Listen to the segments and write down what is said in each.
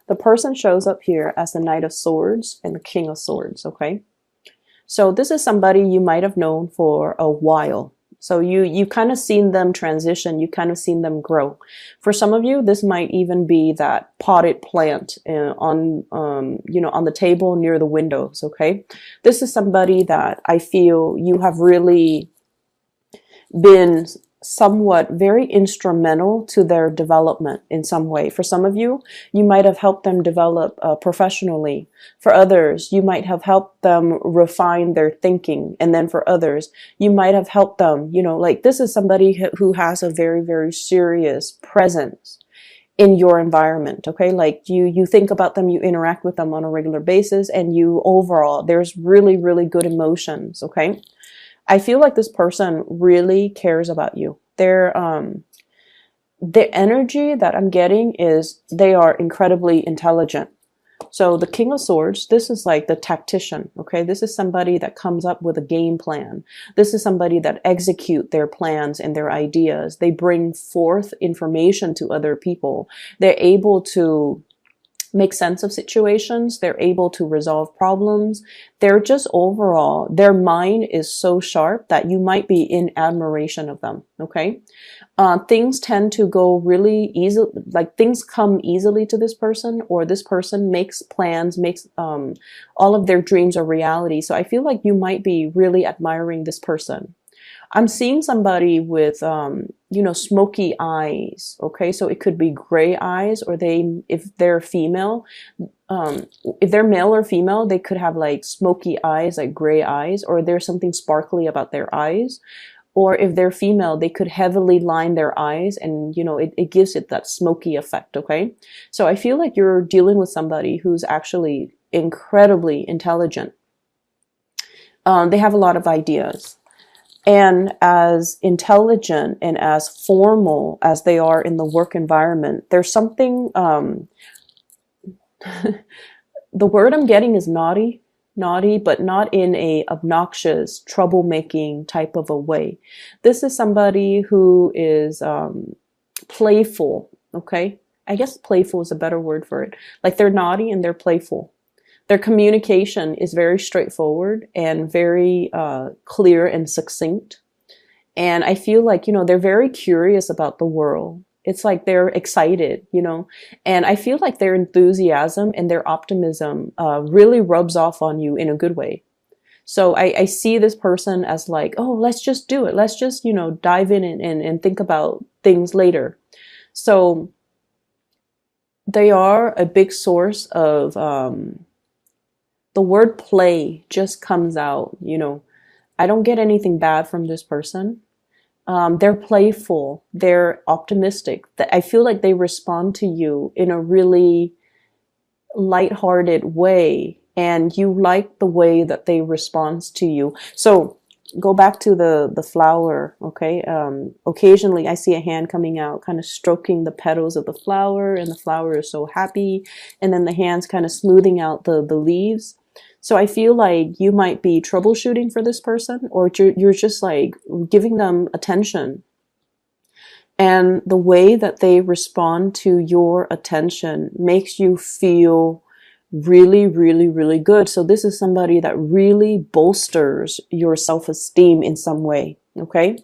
The person shows up here as the Knight of Swords and the King of Swords, okay? So this is somebody you might have known for a while. So you kind of seen them transition, you kind of seen them grow. For some of you, this might even be that potted plant on on the table near the windows, okay? This is somebody that I feel you have really been somewhat very instrumental to their development in some way. For some of you, you might have helped them develop professionally. For others, you might have helped them refine their thinking. And then for others, you might have helped them, like this is somebody who has a very, very serious presence in your environment, okay? Like you think about them, you interact with them on a regular basis, and you overall, there's really, really good emotions, okay? I feel like this person really cares about you. The energy that I'm getting is they are incredibly intelligent. So the King of Swords, this is like the tactician, okay? This is somebody that comes up with a game plan. This is somebody that execute their plans and their ideas. They bring forth information to other people. They're able to make sense of situations. They're able to resolve problems. They're just overall, their mind is so sharp that you might be in admiration of them. Okay. Things tend to go really easy, like things come easily to this person, or this person makes plans, makes, all of their dreams a reality. So I feel like you might be really admiring this person. I'm seeing somebody with, smoky eyes. Okay. So it could be gray eyes, or if they're female, if they're male or female, they could have like smoky eyes, like gray eyes, or there's something sparkly about their eyes. Or if they're female, they could heavily line their eyes, and, it gives it that smoky effect. Okay. So I feel like you're dealing with somebody who's actually incredibly intelligent. They have a lot of ideas. And as intelligent and as formal as they are in the work environment, there's something, the word I'm getting is naughty, but not in a obnoxious, troublemaking type of a way. This is somebody who is playful, okay? I guess playful is a better word for it. Like they're naughty and they're playful. Their communication is very straightforward and very clear and succinct. And I feel like, they're very curious about the world. It's like they're excited, and I feel like their enthusiasm and their optimism really rubs off on you in a good way. So I see this person as like, oh, let's just do it. Let's just, dive in and think about things later. So they are a big source of, the word play just comes out, I don't get anything bad from this person. They're playful. They're optimistic. I feel like they respond to you in a really lighthearted way, and you like the way that they respond to you. So go back to the flower, okay? Occasionally I see a hand coming out, kind of stroking the petals of the flower, and the flower is so happy. And then the hand's kind of smoothing out the leaves. So I feel like you might be troubleshooting for this person, or you're just like giving them attention. And the way that they respond to your attention makes you feel really, really, really good. So this is somebody that really bolsters your self-esteem in some way. Okay.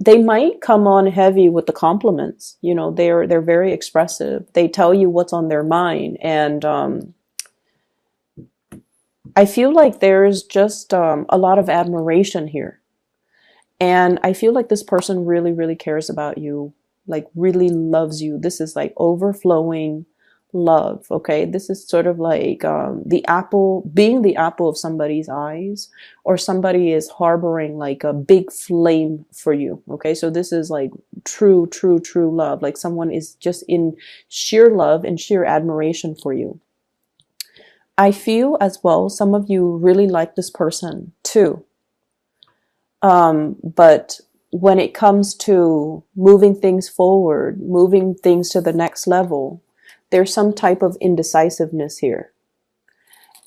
They might come on heavy with the compliments. They're very expressive. They tell you what's on their mind. And, I feel like there's just a lot of admiration here. And I feel like this person really, really cares about you, like really loves you. This is like overflowing love, okay? This is sort of like being the apple of somebody's eyes, or somebody is harboring like a big flame for you, okay? So this is like true, true, true love. Like someone is just in sheer love and sheer admiration for you. I feel as well, some of you really like this person too. But when it comes to moving things forward, moving things to the next level, there's some type of indecisiveness here.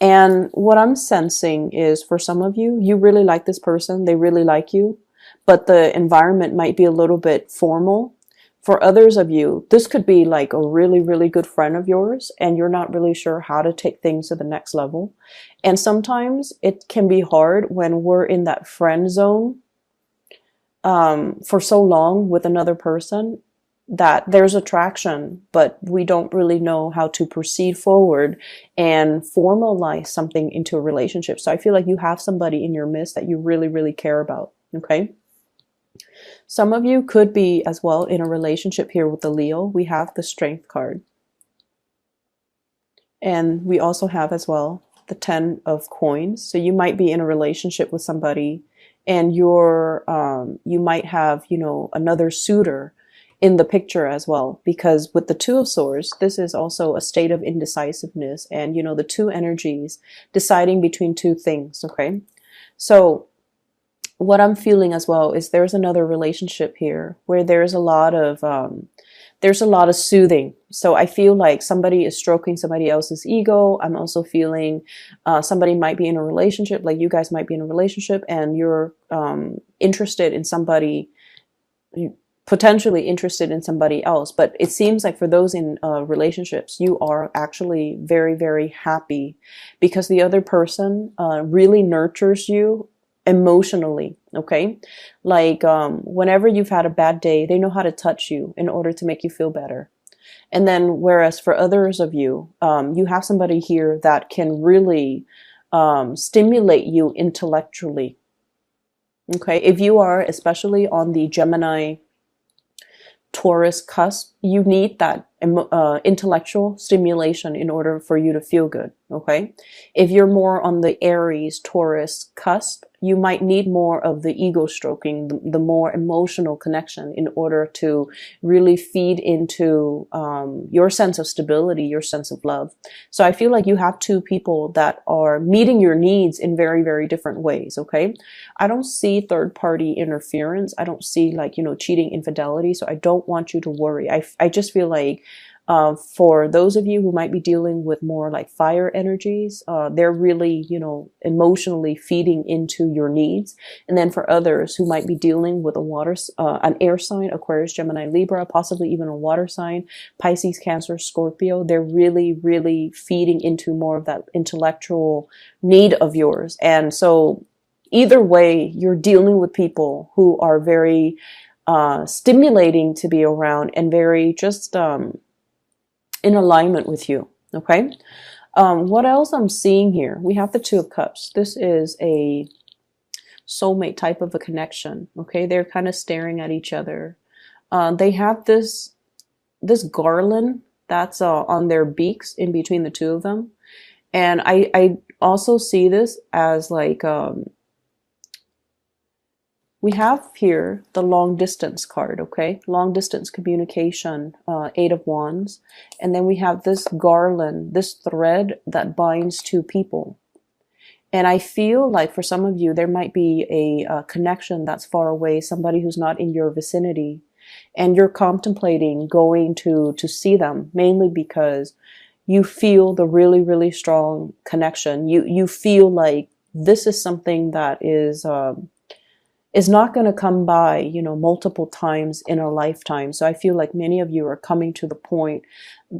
And what I'm sensing is, for some of you, you really like this person, they really like you, but the environment might be a little bit formal. For others of you, this could be like a really, really good friend of yours, and you're not really sure how to take things to the next level. And sometimes it can be hard when we're in that friend zone for so long with another person that there's attraction, but we don't really know how to proceed forward and formalize something into a relationship. So I feel like you have somebody in your midst that you really, really care about. Okay. Some of you could be as well in a relationship here with the Leo. We have the Strength card. And we also have as well the 10 of coins. So you might be in a relationship with somebody and you might have, you know, another suitor in the picture as well, because with the 2 of swords, this is also a state of indecisiveness and, you know, the 2 energies deciding between 2 things. Okay. So what I'm feeling as well is there's another relationship here where there's a lot of soothing. So I feel like somebody is stroking somebody else's ego. I'm also feeling somebody might be in a relationship, like you guys might be in a relationship and you're interested in somebody, potentially interested in somebody else. But it seems like for those in relationships, you are actually very, very happy because the other person really nurtures you emotionally. Okay. Like whenever you've had a bad day, they know how to touch you in order to make you feel better. And then whereas for others of you, you have somebody here that can really stimulate you intellectually. Okay. If you are especially on the Gemini Taurus cusp, you need that intellectual stimulation in order for you to feel good. Okay. If you're more on the Aries Taurus cusp, you might need more of the ego stroking, the more emotional connection in order to really feed into your sense of stability, your sense of love. So I feel like you have 2 people that are meeting your needs in very, very different ways. Okay. I don't see third party interference. I don't see like, you know, cheating, infidelity. So I don't want you to worry. I just feel like for those of you who might be dealing with more like fire energies, they're really, you know, emotionally feeding into your needs. And then for others who might be dealing with an air sign, Aquarius, Gemini, Libra, possibly even a water sign, Pisces, Cancer, Scorpio, they're really, really feeding into more of that intellectual need of yours. And so either way, you're dealing with people who are very stimulating to be around and very just in alignment with you. Okay. What else I'm seeing here? We have the 2 of Cups. This is a soulmate type of a connection. Okay. They're kind of staring at each other. They have this garland that's on their beaks in between the 2 of them. And I also see this as like, we have here the long distance card, okay? Long distance communication, 8 of Wands. And then we have this garland, this thread that binds 2 people. And I feel like for some of you, there might be a connection that's far away, somebody who's not in your vicinity. And you're contemplating going to see them, mainly because you feel the really, really strong connection. You feel like this is something that is not going to come by, you know, multiple times in a lifetime. So I feel like many of you are coming to the point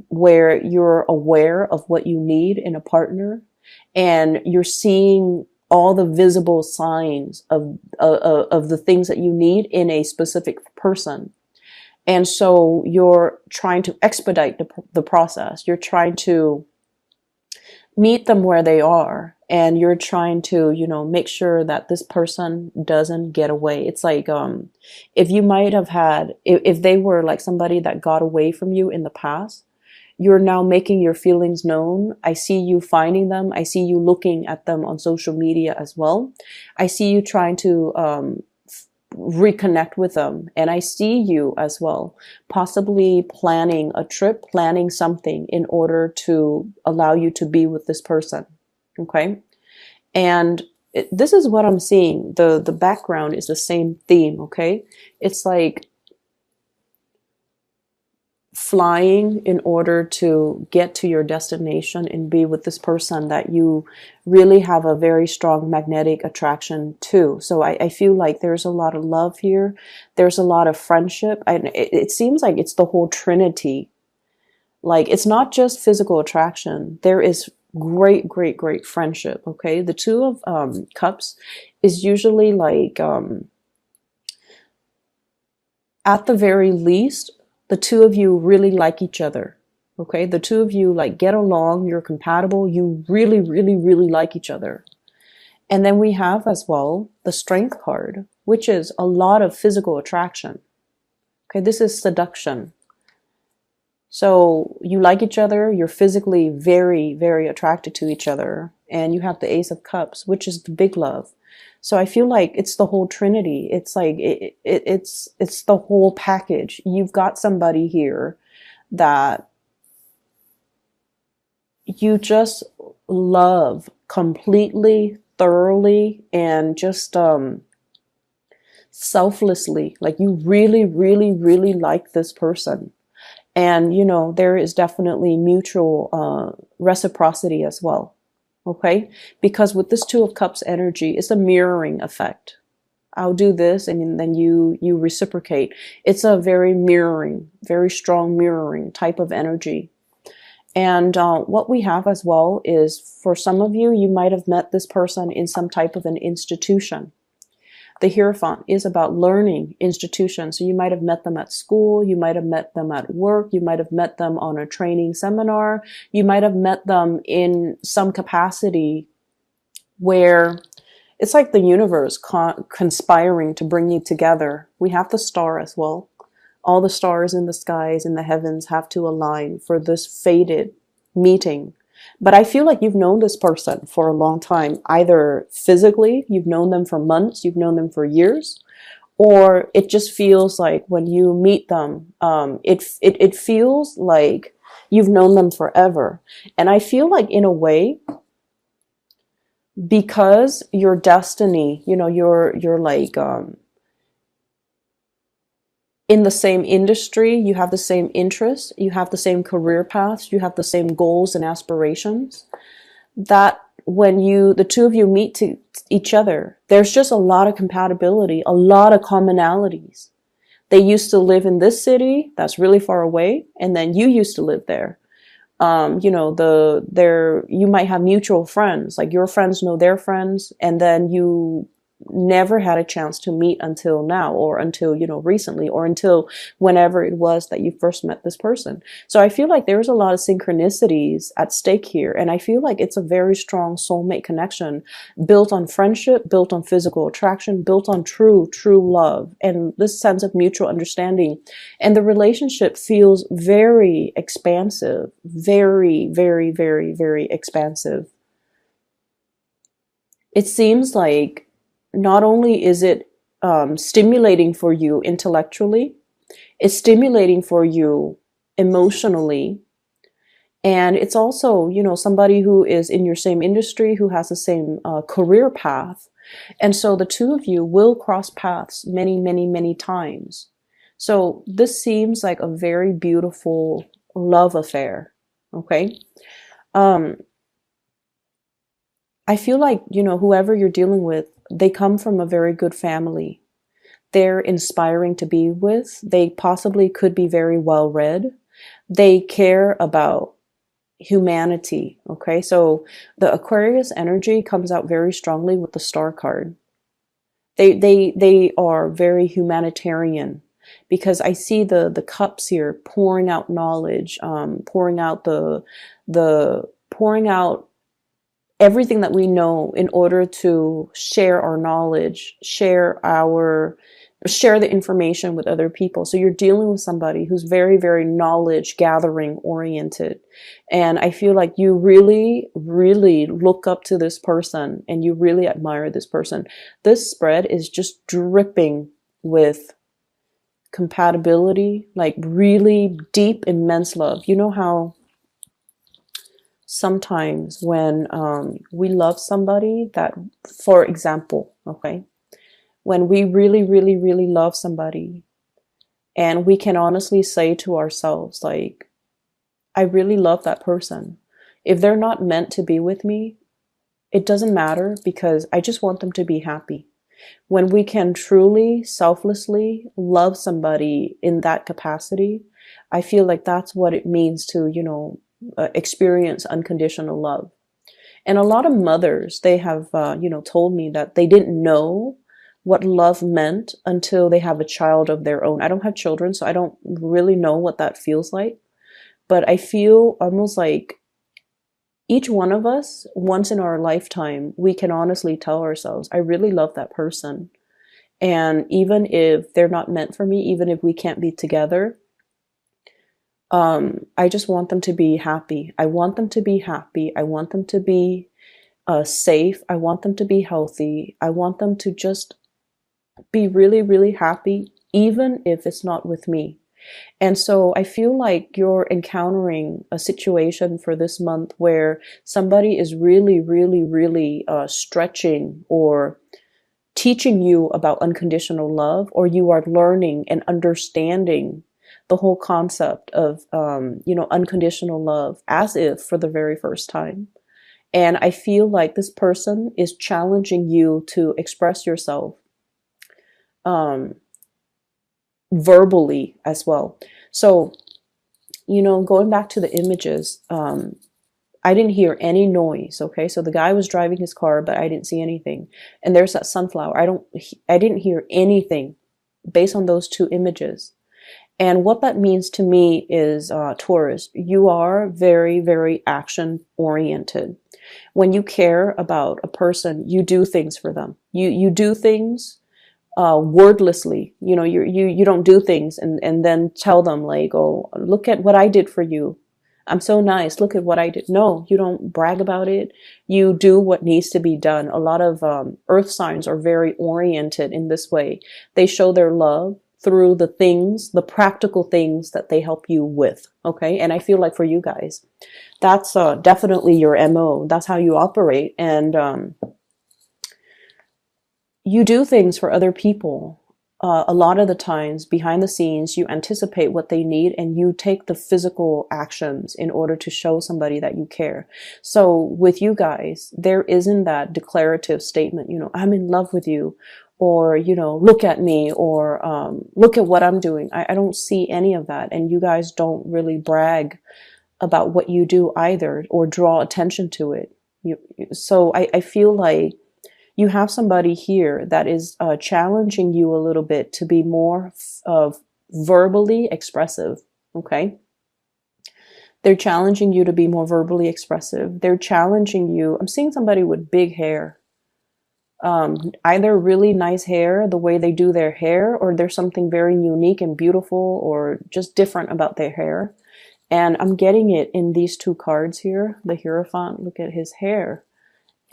where you're aware of what you need in a partner and you're seeing all the visible signs of the things that you need in a specific person. And so you're trying to expedite the process. You're trying to meet them where they are. And you're trying to, you know, make sure that this person doesn't get away. It's like, if you might have had, if they were like somebody that got away from you in the past, you're now making your feelings known. I see you finding them. I see you looking at them on social media as well. I see you trying to, reconnect with them. And I see you as well, possibly planning a trip, planning something in order to allow you to be with this person. Okay. And this is what I'm seeing. The background is the same theme. Okay. It's like flying in order to get to your destination and be with this person that you really have a very strong magnetic attraction to. So I feel like there's a lot of love here. There's a lot of friendship. And it seems like it's the whole trinity. Like, it's not just physical attraction. There is great, great, great friendship. Okay. The Two of Cups is usually like, at the very least, the two of you really like each other. Okay. The two of you like get along. You're compatible. You really, really, really like each other. And then we have as well the Strength card, which is a lot of physical attraction. Okay. This is seduction. So you like each other. You're physically very, very attracted to each other. And you have the Ace of Cups, which is the big love. So I feel like it's the whole trinity. It's like it's the whole package. You've got somebody here that you just love completely, thoroughly, and just selflessly. Like, you really, really, really like this person. And, you know, there is definitely mutual reciprocity as well. Okay? Because with this Two of Cups energy, it's a mirroring effect. I'll do this and then you reciprocate. It's a very mirroring, very strong mirroring type of energy. And what we have as well is, for some of you, you might have met this person in some type of an institution. The Hierophant is about learning institutions. So you might have met them at school. You might have met them at work. You might have met them on a training seminar. You might have met them in some capacity where it's like the universe conspiring to bring you together. We have the Star as well. All the stars in the skies, in the heavens, have to align for this fated meeting. But I feel like you've known this person for a long time, either physically, you've known them for months, you've known them for years, or it just feels like when you meet them, it feels like you've known them forever. And I feel like, in a way, because your destiny, you know, you're like, in the same industry, you have the same interests, you have the same career paths, you have the same goals and aspirations, that when the two of you meet to each other, there's just a lot of compatibility, a lot of commonalities. They used to live in this city that's really far away, and then you used to live there. You know, you might have mutual friends, like your friends know their friends, and then you never had a chance to meet until now, or until, you know, recently, or until whenever it was that you first met this person. So I feel like there's a lot of synchronicities at stake here. And I feel like it's a very strong soulmate connection, built on friendship, built on physical attraction, built on true love, and this sense of mutual understanding. And the relationship feels very expansive, very, very, very, very expansive. It seems like not only is it stimulating for you intellectually, it's stimulating for you emotionally. And it's also, you know, somebody who is in your same industry, who has the same career path. And so the two of you will cross paths many, many, many times. So this seems like a very beautiful love affair. Okay. I feel like, you know, whoever you're dealing with, they come from a very good family. They're inspiring to be with. They possibly could be very well read. They care about humanity. Okay. So the Aquarius energy comes out very strongly with the Star card. They are very humanitarian, because I see the cups here pouring out knowledge, pouring out pouring out everything that we know in order to share our knowledge, share the information with other people. So you're dealing with somebody who's very, very knowledge gathering oriented. And I feel like you really, really look up to this person and you really admire this person. This spread is just dripping with compatibility, like really deep, immense love. You know how sometimes when we love somebody, that, for example, okay, when we really, really, really love somebody, And we can honestly say to ourselves, like, I really love that person. If they're not meant to be with me, it doesn't matter because I just want them to be happy. When we can truly, selflessly love somebody in that capacity, I feel like that's what it means to, experience unconditional love. And a lot of mothers, they have, told me that they didn't know what love meant until they have a child of their own. I don't have children, so I don't really know what that feels like. But I feel almost like each one of us, once in our lifetime, we can honestly tell ourselves, I really love that person. And even if they're not meant for me, even if we can't be together, I just want them to be happy. I want them to be happy. I want them to be safe. I want them to be healthy. I want them to just be really, really happy, even if it's not with me. And so I feel like you're encountering a situation for this month where somebody is really, really, really stretching or teaching you about unconditional love, or you are learning and understanding the whole concept of, unconditional love as if for the very first time. And I feel like this person is challenging you to express yourself verbally as well. So, going back to the images, I didn't hear any noise. Okay. So the guy was driving his car, but I didn't see anything. And there's that sunflower. I didn't hear anything based on those two images. And what that means to me is, Taurus, you are very, very action oriented. When you care about a person, you do things for them. You do things wordlessly. You don't do things and then tell them like, oh, look at what I did for you. I'm so nice. Look at what I did. No, you don't brag about it. You do what needs to be done. A lot of earth signs are very oriented in this way. They show their love through the things, the practical things that they help you with. Okay. And I feel like for you guys, that's definitely your MO. That's how you operate. And you do things for other people. A lot of the times behind the scenes, you anticipate what they need and you take the physical actions in order to show somebody that you care. So with you guys, there isn't that declarative statement, I'm in love with you, or, look at me, or look at what I'm doing. I don't see any of that. And you guys don't really brag about what you do either or draw attention to it. So I feel like you have somebody here that is challenging you a little bit to be more verbally expressive, okay? They're challenging you to be more verbally expressive. They're challenging you. I'm seeing somebody with big hair. Either really nice hair, the way they do their hair, or there's something very unique and beautiful or just different about their hair. And I'm getting it in these two cards here. The Hierophant, look at his hair.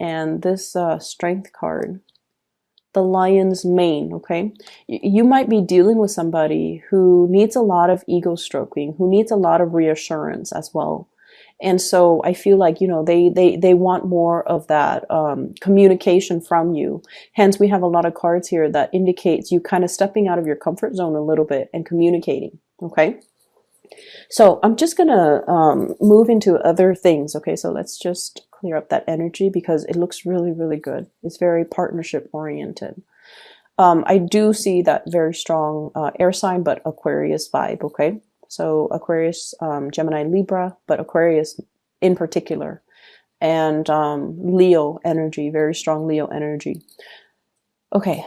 And this strength card, the lion's mane, okay? You might be dealing with somebody who needs a lot of ego stroking, who needs a lot of reassurance as well. And so I feel like, they want more of that communication from you. Hence, we have a lot of cards here that indicates you kind of stepping out of your comfort zone a little bit and communicating, okay? So I'm just going to move into other things, okay? So let's just clear up that energy because it looks really, really good. It's very partnership oriented. I do see that very strong air sign, but Aquarius vibe, okay? So Aquarius, Gemini, Libra, but Aquarius in particular. And Leo energy, very strong Leo energy. Okay.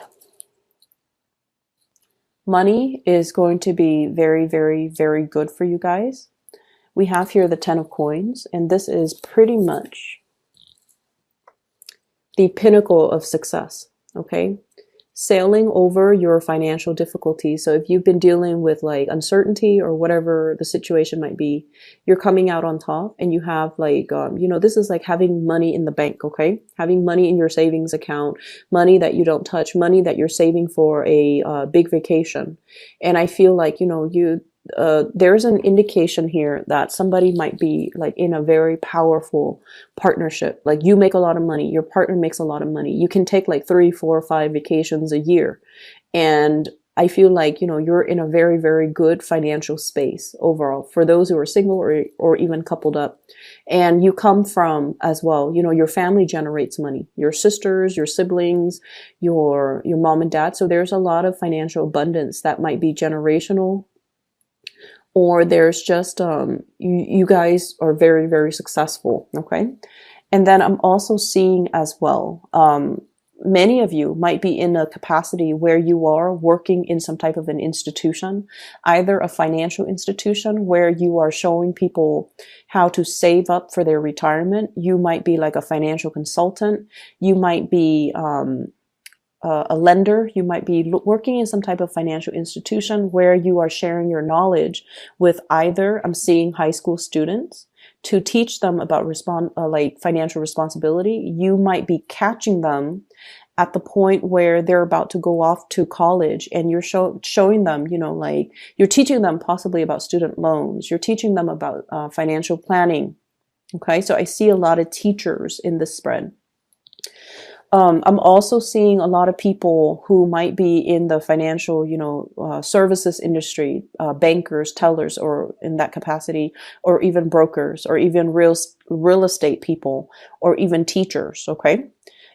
Money is going to be very, very, very good for you guys. We have here the 10 of coins, and this is pretty much the pinnacle of success, okay? Sailing over your financial difficulties. So if you've been dealing with like uncertainty or whatever the situation might be, you're coming out on top and you have like, this is like having money in the bank, okay? Having money in your savings account, money that you don't touch, money that you're saving for a big vacation. And I feel like, there's an indication here that somebody might be like in a very powerful partnership. Like you make a lot of money, your partner makes a lot of money. You can take like 3, 4, 5 vacations a year. And I feel like, you know, you're in a very, very good financial space overall for those who are single or even coupled up. And you come from as well, you know, your family generates money, your sisters, your siblings, your mom and dad. So there's a lot of financial abundance that might be generational, or there's just, you guys are very, very successful. Okay. And then I'm also seeing as well, many of you might be in a capacity where you are working in some type of an institution, either a financial institution where you are showing people how to save up for their retirement. You might be like a financial consultant. You might be a lender. You might be working in some type of financial institution where you are sharing your knowledge with either, I'm seeing high school students, to teach them about like financial responsibility. You might be catching them at the point where they're about to go off to college, and you're showing them, you know, like you're teaching them possibly about student loans. You're teaching them about financial planning. Okay, so I see a lot of teachers in this spread. I'm also seeing a lot of people who might be in the financial, you know, services industry, bankers, tellers, or in that capacity, or even brokers, or even real estate people, or even teachers. Okay.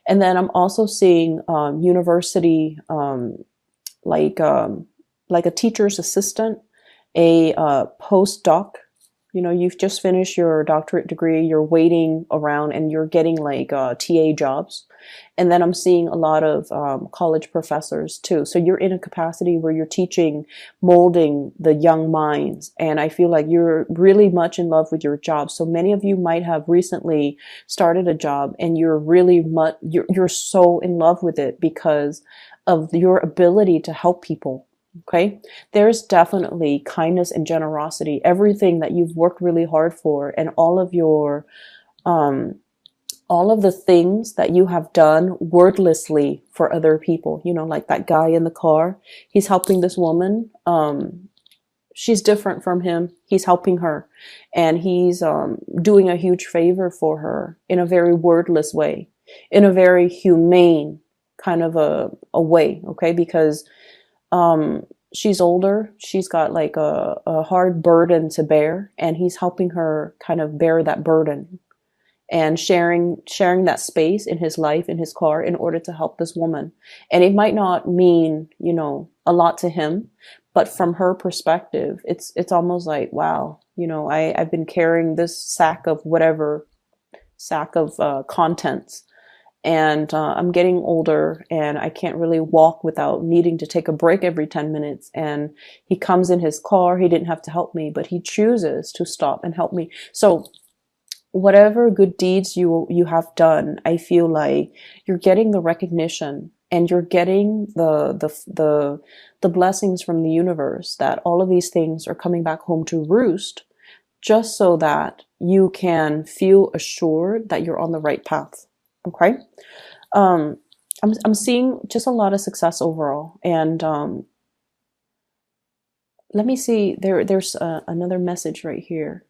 And then I'm also seeing university, like a teacher's assistant, a postdoc. You know, you've just finished your doctorate degree, you're waiting around and you're getting like TA jobs. And then I'm seeing a lot of college professors too. So you're in a capacity where you're teaching, molding the young minds. And I feel like you're really much in love with your job. So many of you might have recently started a job and you're really you're so in love with it because of your ability to help people. Okay. There's definitely kindness and generosity, everything that you've worked really hard for, and all of the things that you have done wordlessly for other people. You know, like that guy in the car, he's helping this woman. She's different from him. He's helping her, and he's doing a huge favor for her in a very wordless way, in a very humane kind of a way. Okay. Because she's older, she's got like a hard burden to bear, and he's helping her kind of bear that burden and sharing that space in his life, in his car, in order to help this woman. And it might not mean, you know, a lot to him, but from her perspective, it's almost like, wow, you know, I've been carrying this sack of contents, and I'm getting older and I can't really walk without needing to take a break every 10 minutes. And he comes in his car. He didn't have to help me, but he chooses to stop and help me. So whatever good deeds you have done, I feel like you're getting the recognition, and you're getting the blessings from the universe, that all of these things are coming back home to roost, just so that you can feel assured that you're on the right path. Okay. I'm seeing just a lot of success overall. And let me see, there's another message right here.